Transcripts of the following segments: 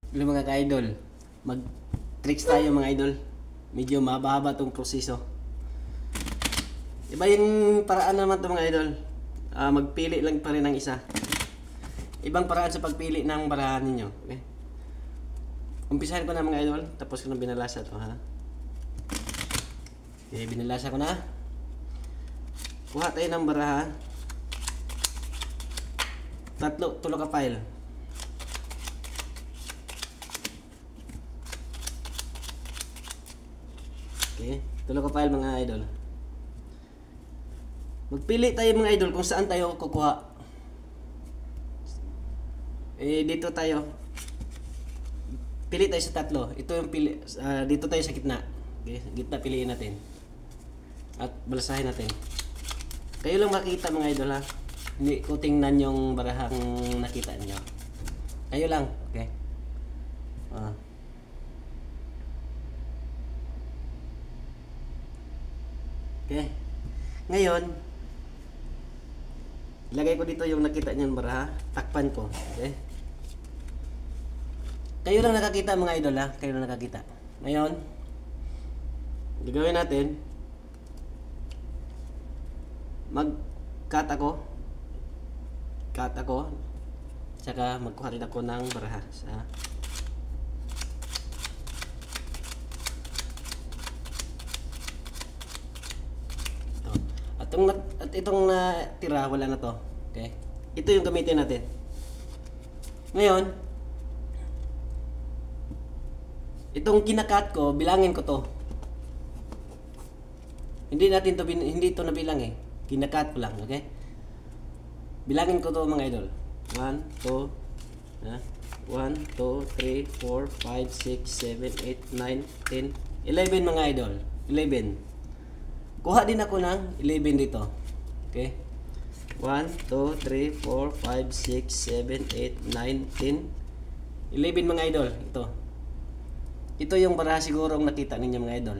Hello mga ka-idol, mag-tricks tayo mga idol. Medyo mahaba tong proseso. Iba yung paraan naman to mga idol. Magpili lang pa rin ng isa. Ibang paraan sa pagpili ng barahan ninyo. Okay? Umpisahan ko na mga idol, tapos ko na binalasa to ha. Okay, binalasa ko na. Kuha tayo ng baraha. Tulo ka file. Okay, tulo ka file mga idol. Magpili tayo mga idol kung saan tayo kukuha. Dito tayo. Pili tayo sa tatlo. Ito yung pili, dito tayo sa gitna. Okay, gitna piliin natin. At balasahin natin. Kayo lang makita mga idol ha. Hindi ko tingnan yung barahang nakita niyo. Kayo lang, okay? Okay. Ngayon, ilagay ko dito yung nakita niyang baraha. Takpan ko. Okay? Kayo lang nakakita mga idol ha. Kayo lang nakakita. Ngayon, gagawin natin, mag-cut ako. Cut ako. Tsaka magkuha rin ako ng baraha sa at itong natira, wala na to. Okay? Ito yung gamitin natin. Ngayon, itong kinakat ko, bilangin ko to. Hindi to nabilang eh. Kinakat ko lang, okay? Bilangin ko to mga idol. 1, 2, 1, 2, 3, 4, 5, 6, 7, 8, 9, 10, 11 mga idol. 11. Kuha din ako ng 11 dito. Okay? 1, 2, 3, 4, 5, 6, 7, 8, 9, 10, 11 mga idol. Ito yung baraha sigurong nakita ninyo mga idol.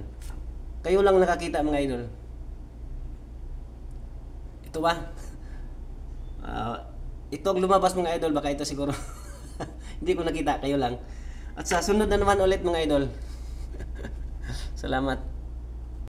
Kayo lang nakakita mga idol. Ito ba? Ito ang lumabas mga idol. Baka ito siguro hindi ko nakita. Kayo lang. At sa sunod na naman ulit mga idol. Salamat.